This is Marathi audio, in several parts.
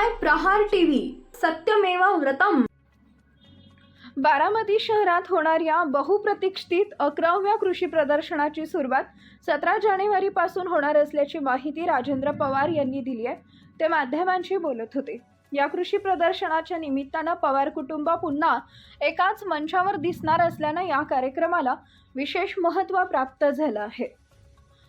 पाहताय प्रहार टीव्ही, सत्यमेव व्रतम। बारामती शहरात होणाऱ्या बहुप्रतीक्षित 11व्या कृषी प्रदर्शनाची सुरुवात 17 जानेवारीपासून होणार असल्याची माहिती राजेंद्र पवार यांनी दिली आहे। ते माध्यमांशी बोलत होते। या कृषी प्रदर्शनाच्या निमित्तानं पवार कुटुंब पुन्हा एकाच मंचावर दिसणार असल्याने या कार्यक्रमाला विशेष महत्त्व प्राप्त झालं आहे।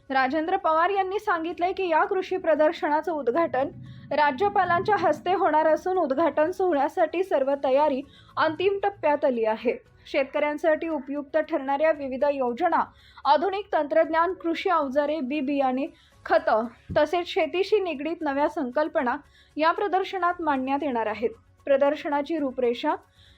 राजेंद्र पवार यांनी सांगितले की या कृषी प्रदर्शनाचं उद्घाटन राज्यपालांच्या हस्ते होणार असून उद्घाटन सोहळ्यासाठी सर्व तयारी अंतिम टप्प्यात आली आहे। शेतकऱ्यांसाठी उपयुक्त ठरणाऱ्या विविध योजना, आधुनिक तंत्रज्ञान, कृषी अवजारे, बी बियाणे, खतं तसेच शेतीशी निगडीत नव्या संकल्पना या प्रदर्शनात मांडण्यात येणार आहेत। प्रदर्शनाची रूपरेषा: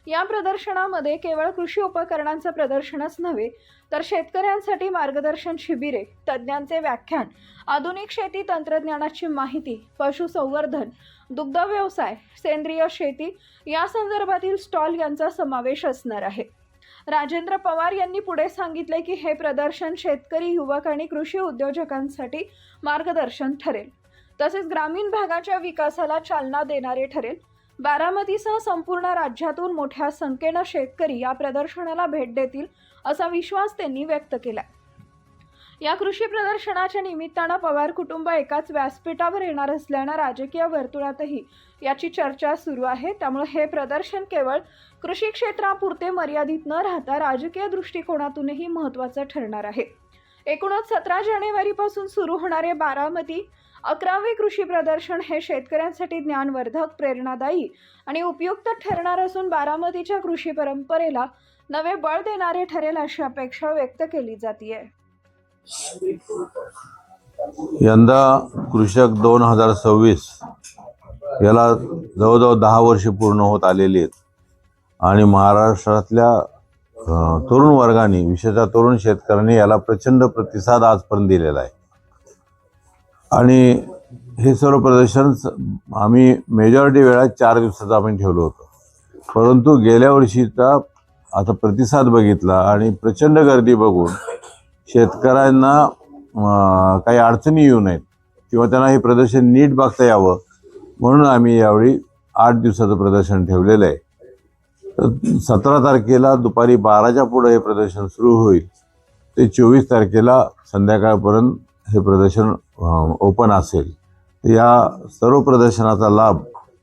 या प्रदर्शनामध्ये केवळ कृषी उपकरणांचं प्रदर्शनच नव्हे तर शेतकऱ्यांसाठी मार्गदर्शन शिबिरे, तज्ज्ञांचे व्याख्यान, आधुनिक शेती तंत्रज्ञानाची माहिती, पशुसंवर्धन, दुग्ध व्यवसाय, सेंद्रिय शेती या संदर्भातील स्टॉल यांचा समावेश असणार आहे। राजेंद्र पवार यांनी पुढे सांगितले की हे प्रदर्शन शेतकरी, युवक आणि कृषी उद्योजकांसाठी मार्गदर्शन ठरेल, तसेच ग्रामीण भागाच्या विकासाला चालना देणारे ठरेल। बारामतीसह संपूर्ण राज्यातून मोठ्या संख्येने शेतकरी या प्रदर्शनाला भेट देतील असा विश्वास त्यांनी व्यक्त केला। या कृषी प्रदर्शनाच्या निमित्तानं पवार कुटुंब एकाच व्यासपीठावर येणार असल्यानं राजकीय वर्तुळातही याची चर्चा सुरू आहे। त्यामुळे हे प्रदर्शन केवळ कृषी क्षेत्रापुरते मर्यादित न राहता राजकीय दृष्टिकोनातूनही महत्त्वाचं ठरणार आहे। एकूणच 17 जानेवारीपासून सुरू होणारे बारामती 11वे कृषी प्रदर्शन हे शेतकऱ्यांसाठी ज्ञानवर्धक, प्रेरणादायी आणि उपयुक्त ठरणार असून बारामतीच्या कृषी परंपरेला नवे बळ देणारे ठरेल अशी अपेक्षा व्यक्त केली जाते। यंदा कृषक 2026 याला जवळजवळ 10 वर्षे पूर्ण होत आलेली आहेत आणि महाराष्ट्रातल्या तरुण वर्गाने, विशेषतः तरुण शेतकऱ्यांनी याला प्रचंड प्रतिसाद आजपर्यंत दिलेला आहे। आणि हे सर्व प्रदर्शन आम्ही मेजॉरिटी वेळा 4 दिवसाचं आम्ही ठेवलं होतं, परंतु गेल्या वर्षीचा आता प्रतिसाद बघितला आणि प्रचंड गर्दी बघून शेतकऱ्यांना काही अडचणी येऊ नयेत किंवा त्यांना हे प्रदर्शन नीट बघता यावं म्हणून आम्ही यावेळी 8 दिवसाचं प्रदर्शन ठेवलेलं आहे। 17 तारखेला दुपारी 12च्या पुढे हे प्रदर्शन सुरू होईल ते 24 तारखेला संध्याकाळपर्यंत हे प्रदर्शन ओपन असेल। या सर्व प्रदर्शनाचा लाभ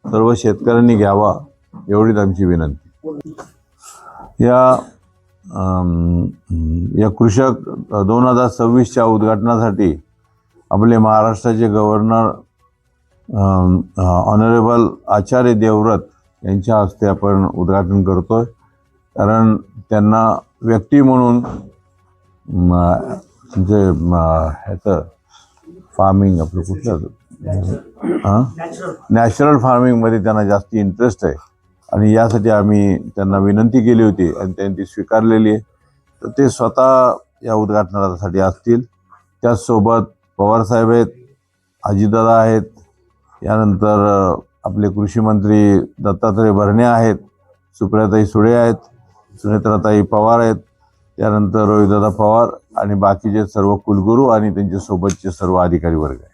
सर्व शेतकऱ्यांनी घ्यावा एवढीच आमची विनंती। या कृषक 2026च्या उद्घाटनासाठी आपले महाराष्ट्राचे गव्हर्नर ऑनरेबल आचार्य देवव्रत यांच्या हस्ते आपण उद्घाटन करतोय, कारण त्यांना व्यक्ती म्हणून म्हणजे ह्याचं फार्मिंग आपलं कुठलं नॅचरल फार्मिंगमध्ये त्यांना जास्त इंटरेस्ट आहे आणि यासाठी आम्ही त्यांना विनंती केली होती आणि त्यांनी ती स्वीकारलेली आहे। तर ते स्वतः या उद्घाटनासाठी असतील। त्याचसोबत पवारसाहेब आहेत, अजितदादा आहेत, यानंतर आपले कृषी मंत्री दत्तात्रय भरणे आहेत, सुप्रियाताई सुळे आहेत, सुनेत्राताई पवार आहेत, त्यानंतर रोहितदादा पवार आणि बाकीचे सर्व कुलगुरू आणि त्यांच्या सोबतचे सर्व अधिकारी वर्ग आहे।